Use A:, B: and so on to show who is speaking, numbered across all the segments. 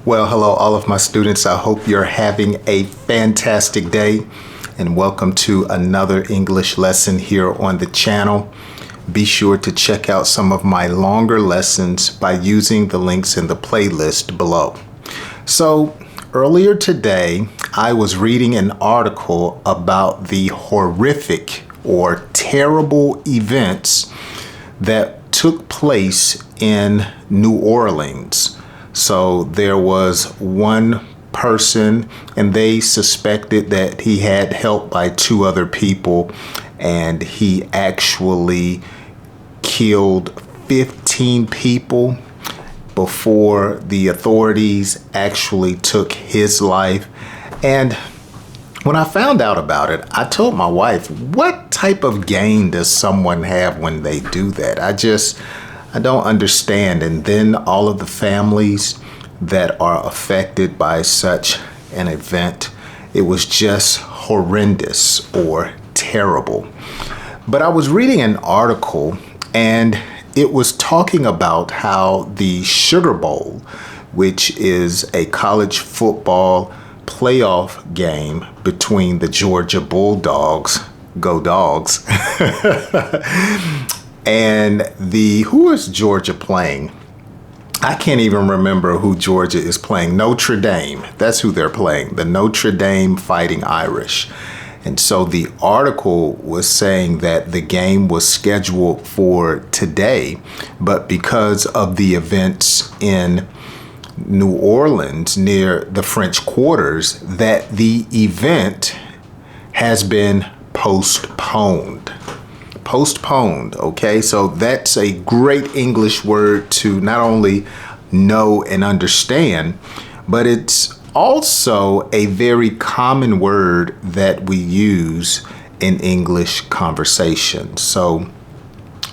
A: Well, hello, all of my students. I hope you're having a fantastic day and welcome to another English lesson here on the channel. Be sure to check out some of my longer lessons by using the links in the playlist below. So earlier today, I was reading an article about the horrific or terrible events that took place in New Orleans. So there was one person and they suspected that he had help by two other people, and he actually killed 15 people before the authorities actually took his life. And when I found out about it, I told my wife, what type of gain does someone have when they do that? I don't understand. And then all of the families that are affected by such an event, it was just horrendous or terrible. But I was reading an article and it was talking about how the Sugar Bowl, which is a college football playoff game between the Georgia Bulldogs, go Dogs, and who is Georgia playing? I can't even remember who Georgia is playing. Notre Dame. That's who they're playing. The Notre Dame Fighting Irish. And so the article was saying that the game was scheduled for today, but because of the events in New Orleans near the French Quarters, that the event has been postponed. Postponed, okay? So that's a great English word to not only know and understand, but it's also a very common word that we use in English conversation. So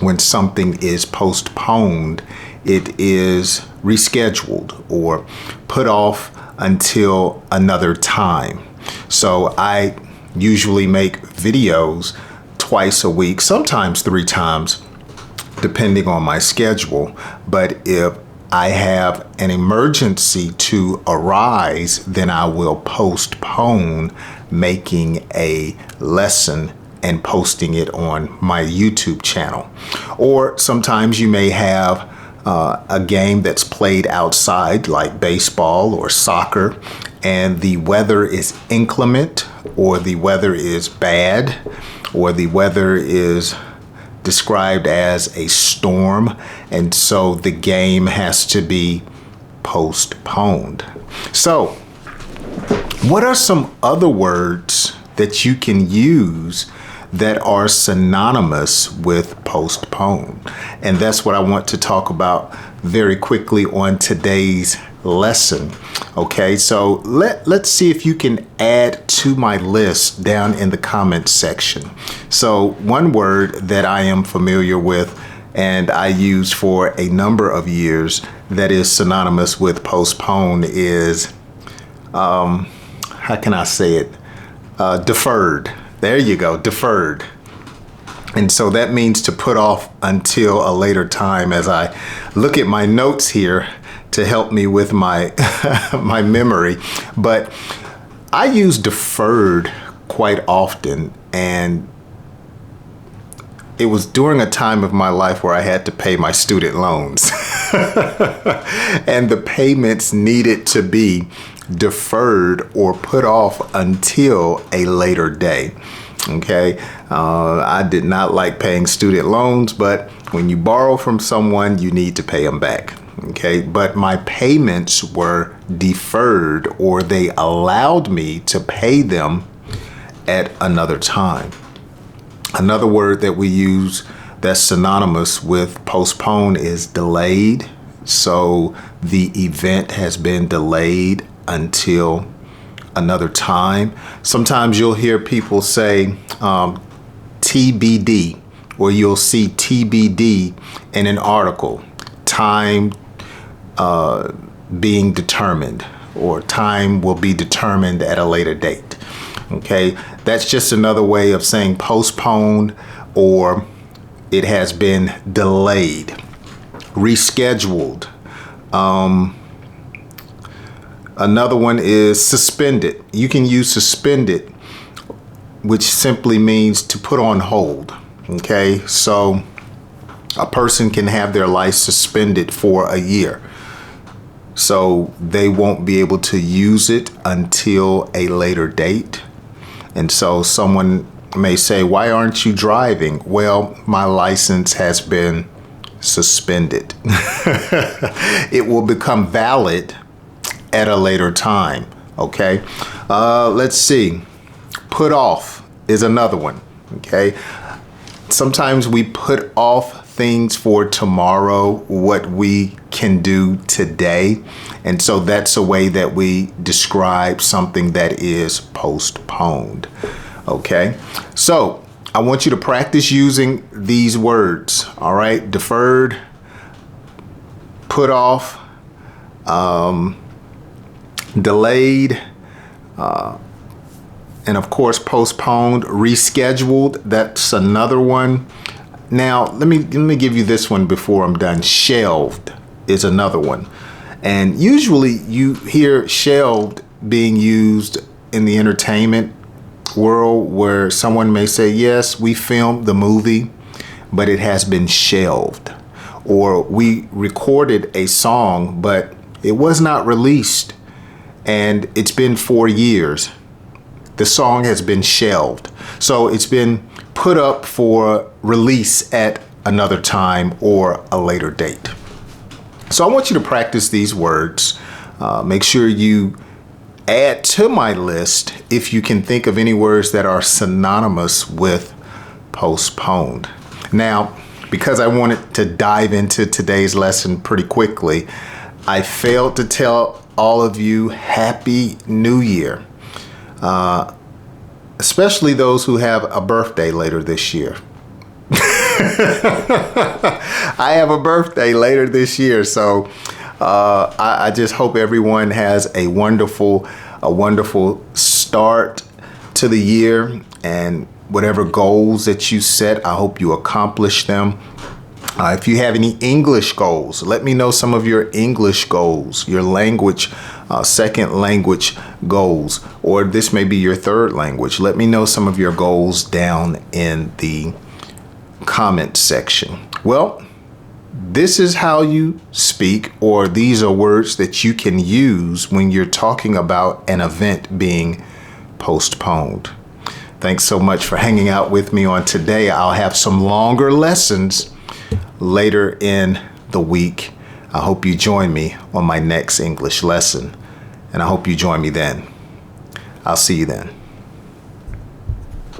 A: when something is postponed, it is rescheduled or put off until another time. So I usually make videos twice a week, sometimes 3 times, depending on my schedule. But if I have an emergency to arise, then I will postpone making a lesson and posting it on my YouTube channel. Or sometimes you may have a game that's played outside, like baseball or soccer, and the weather is inclement, or the weather is bad, or the weather is described as a storm, and so the game has to be postponed. So, what are some other words that you can use that are synonymous with postpone? And that's what I want to talk about very quickly on today's lesson. Okay, so let's see if you can add to my list down in the comments section. So one word that I am familiar with and I used for a number of years that is synonymous with postpone is, how can I say it? Deferred. There you go, deferred. And so that means to put off until a later time. As I look at my notes here to help me with my my memory, but I use deferred quite often, and it was during a time of my life where I had to pay my student loans and the payments needed to be deferred or put off until a later day. Okay, I did not like paying student loans, but when you borrow from someone, you need to pay them back. Okay, but my payments were deferred, or they allowed me to pay them at another time. Another word that we use that's synonymous with postpone is delayed. So the event has been delayed until another time. Sometimes you'll hear people say TBD, or you'll see TBD in an article, time being determined, or time will be determined at a later date. Okay, that's just another way of saying postponed, or it has been delayed, rescheduled, Another one is suspended. You can use suspended, which simply means to put on hold. Okay, so a person can have their life suspended for a year. So they won't be able to use it until a later date. And so someone may say, why aren't you driving? Well, my license has been suspended. It will become valid at a later time. Okay. Let's see. Put off is another one. Okay. Sometimes we put off things for tomorrow, what we can do today. And so that's a way that we describe something that is postponed. Okay. So I want you to practice using these words. All right. Deferred, put off, delayed, and of course postponed, rescheduled. That's another one. Now let me give you this one before I'm done. Shelved is another one. And usually you hear shelved being used in the entertainment world, where someone may say, yes, we filmed the movie, but it has been shelved. Or we recorded a song, but it was not released, and it's been 4 years. The song has been shelved. So it's been put up for release at another time or a later date. So I want you to practice these words. Make sure you add to my list if you can think of any words that are synonymous with postponed. Now, because I wanted to dive into today's lesson pretty quickly, I failed to tell all of you Happy New Year, especially those who have a birthday later this year. I have a birthday later this year, so I just hope everyone has a wonderful start to the year, and whatever goals that you set, I hope you accomplish them. If you have any English goals, let me know some of your English goals, your language, second language goals, or this may be your third language. Let me know some of your goals down in the comment section. Well, this is how you speak, or these are words that you can use when you're talking about an event being postponed. Thanks so much for hanging out with me on today. I'll have some longer lessons later in the week. I hope you join me on my next English lesson, and I hope you join me then. I'll see you then.